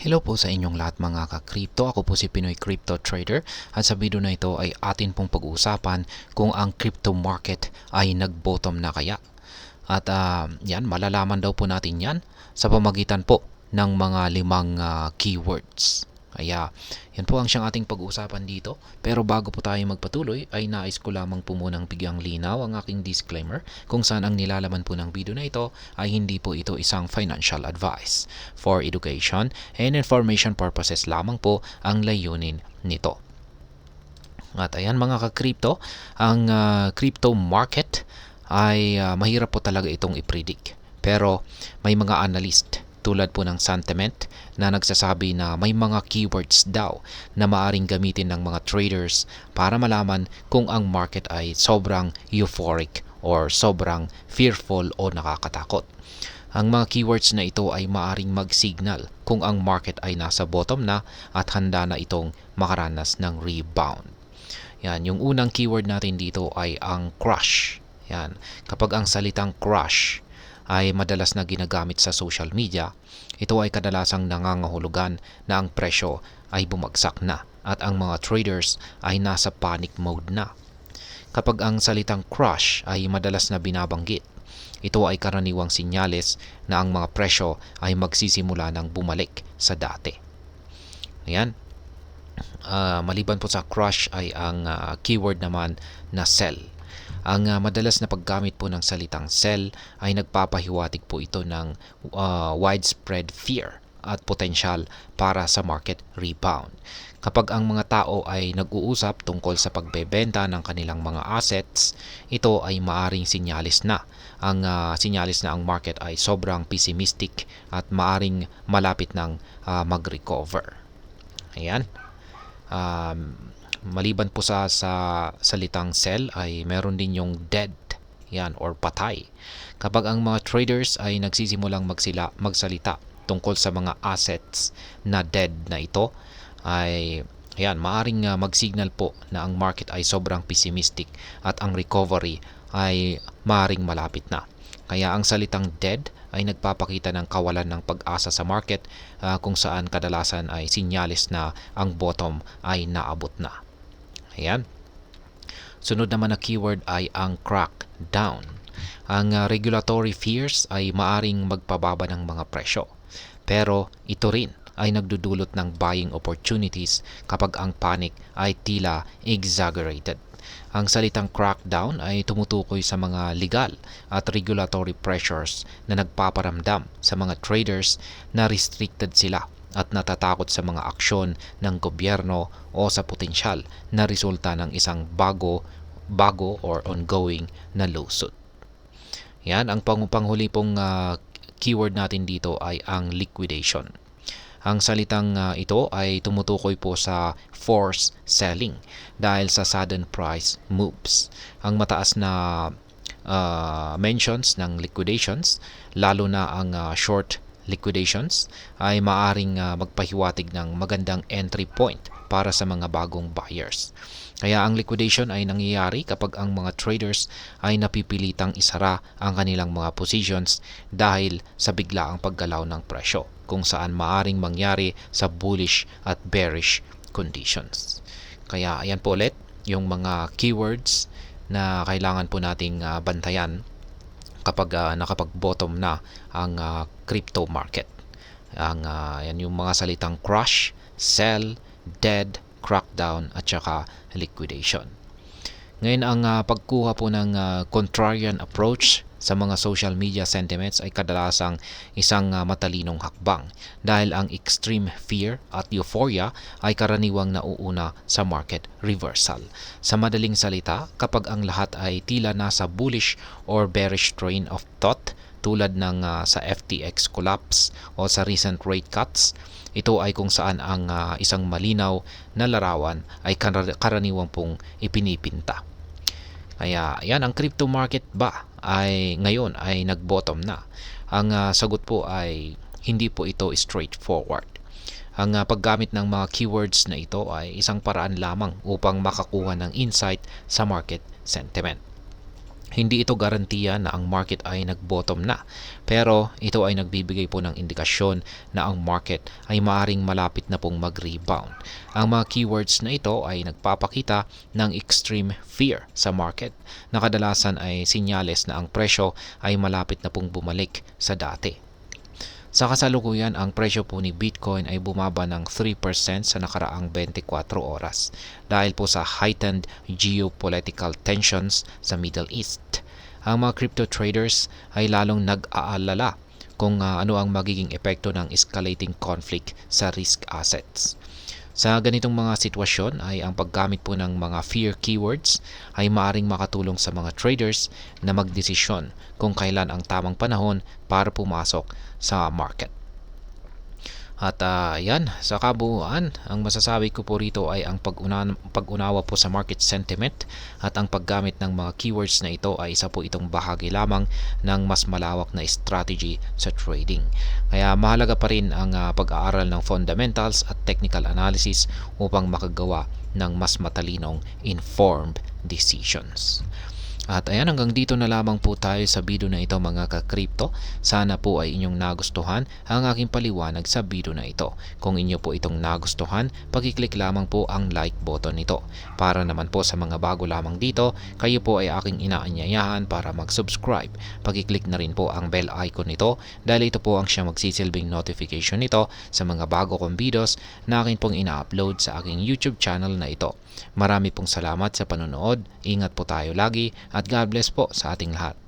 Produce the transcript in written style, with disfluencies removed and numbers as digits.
Hello po sa inyong lahat mga ka-crypto. Ako po si Pinoy Crypto Trader at sa video na ito ay atin pong pag-uusapan kung ang crypto market ay nag-bottom na kaya. At yan, malalaman daw po natin yan sa pamagitan po ng mga limang keywords. Kaya yan po ang siyang ating pag-uusapan dito. Pero bago po tayo magpatuloy ay nais ko lamang po munang bigyang linaw ang aking disclaimer kung saan ang nilalaman po ng video na ito ay hindi po ito isang financial advice. For education and information purposes lamang po ang layunin nito. At ayan mga ka-crypto, ang crypto market ay mahirap po talaga itong i-predict. Pero may mga analyst tulad po ng Sentiment na nagsasabi na may mga keywords daw na maaring gamitin ng mga traders para malaman kung ang market ay sobrang euphoric or sobrang fearful o nakakatakot. Ang mga keywords na ito ay maaring mag-signal kung ang market ay nasa bottom na at handa na itong makaranas ng rebound. Yan, yung unang keyword natin dito ay ang crush. Yan, kapag ang salitang crush ay madalas na ginagamit sa social media, ito ay kadalasang nangangahulugan na ang presyo ay bumagsak na at ang mga traders ay nasa panic mode na. Kapag ang salitang crush ay madalas na binabanggit, ito ay karaniwang sinyales na ang mga presyo ay magsisimula ng bumalik sa dati. Ayan. Maliban po sa crush ay ang keyword naman na sell. Ang madalas na paggamit po ng salitang sell ay nagpapahiwatig po ito ng widespread fear at potensyal para sa market rebound. Kapag ang mga tao ay nag-uusap tungkol sa pagbebenta ng kanilang mga assets, ito ay maaring sinyalis na. Ang sinyalis na ang market ay sobrang pessimistic at maaring malapit ng mag-recover. Ayan. Maliban po sa salitang sell ay meron din yung dead, yan, or patay. Kapag ang mga traders ay nagsisimulang magsalita tungkol sa mga assets na dead na ito, ay yan, maaring mag-signal po na ang market ay sobrang pessimistic at ang recovery ay maaring malapit na. Kaya ang salitang dead ay nagpapakita ng kawalan ng pag-asa sa market kung saan kadalasan ay sinyalis na ang bottom ay naabot na. Ayan. Sunod naman na keyword ay ang crackdown. Ang regulatory fears ay maaring magpababa ng mga presyo. Pero ito rin ay nagdudulot ng buying opportunities kapag ang panic ay tila exaggerated. Ang salitang crackdown ay tumutukoy sa mga legal at regulatory pressures na nagpaparamdam sa mga traders na restricted sila at natatakot sa mga aksyon ng gobyerno o sa potensyal na resulta ng isang bago or ongoing na lawsuit. Yan, ang panghuli pong keyword natin dito ay ang liquidation. Ang salitang ito ay tumutukoy po sa forced selling dahil sa sudden price moves. Ang mataas na mentions ng liquidations, lalo na ang short liquidations, ay maaring magpahiwatig ng magandang entry point para sa mga bagong buyers. Kaya ang liquidation ay nangyayari kapag ang mga traders ay napipilitang isara ang kanilang mga positions dahil sa biglaang paggalaw ng presyo, kung saan maaring mangyari sa bullish at bearish conditions. Kaya ayan po ulit yung mga keywords na kailangan po nating bantayan kapag nakapag-bottom na ang crypto market. Yan yung mga salitang crush, sell, dead, crackdown at saka liquidation. Ngayon ang pagkuha po ng contrarian approach sa mga social media sentiments ay kadalasang isang matalinong hakbang dahil ang extreme fear at euphoria ay karaniwang nauuna sa market reversal. Sa madaling salita, kapag ang lahat ay tila nasa bullish or bearish train of thought tulad ng sa FTX collapse o sa recent rate cuts, ito ay kung saan ang isang malinaw na larawan ay karaniwang pong ipinipinta. Kaya yan, ang crypto market ba ay ngayon ay nag-bottom na? Ang sagot po ay hindi po ito straightforward. Ang paggamit ng mga keywords na ito ay isang paraan lamang upang makakuha ng insight sa market sentiment. Hindi ito garantiya na ang market ay nag-bottom na, pero ito ay nagbibigay po ng indikasyon na ang market ay maaring malapit na pong mag-rebound. Ang mga keywords na ito ay nagpapakita ng extreme fear sa market na kadalasan ay sinyales na ang presyo ay malapit na pong bumalik sa dati. Sa kasalukuyan, ang presyo po ni Bitcoin ay bumaba ng 3% sa nakaraang 24 oras dahil po sa heightened geopolitical tensions sa Middle East. Ang mga crypto traders ay lalong nag-aalala kung ano ang magiging epekto ng escalating conflict sa risk assets. Sa ganitong mga sitwasyon ay ang paggamit po ng mga fear keywords ay maaring makatulong sa mga traders na magdesisyon kung kailan ang tamang panahon para pumasok sa market. At yan, sa kabuuan, ang masasabi ko po rito ay ang pag-unawa po sa market sentiment at ang paggamit ng mga keywords na ito ay isa po itong bahagi lamang ng mas malawak na strategy sa trading. Kaya mahalaga pa rin ang pag-aaral ng fundamentals at technical analysis upang makagawa ng mas matalinong informed decisions. At ayan, hanggang dito na lamang po tayo sa video na ito mga ka-crypto. Sana po ay inyong nagustuhan ang aking paliwanag sa video na ito. Kung inyo po itong nagustuhan, pag-click lamang po ang like button nito. Para naman po sa mga bago lamang dito, kayo po ay aking inaanyayahan para mag-subscribe. Pag-click na rin po ang bell icon nito dahil ito po ang siyang magsisilbing notification nito sa mga bago kong videos na akin pong ina-upload sa aking YouTube channel na ito. Marami pong salamat sa panonood. Ingat po tayo lagi at God bless po sa ating lahat.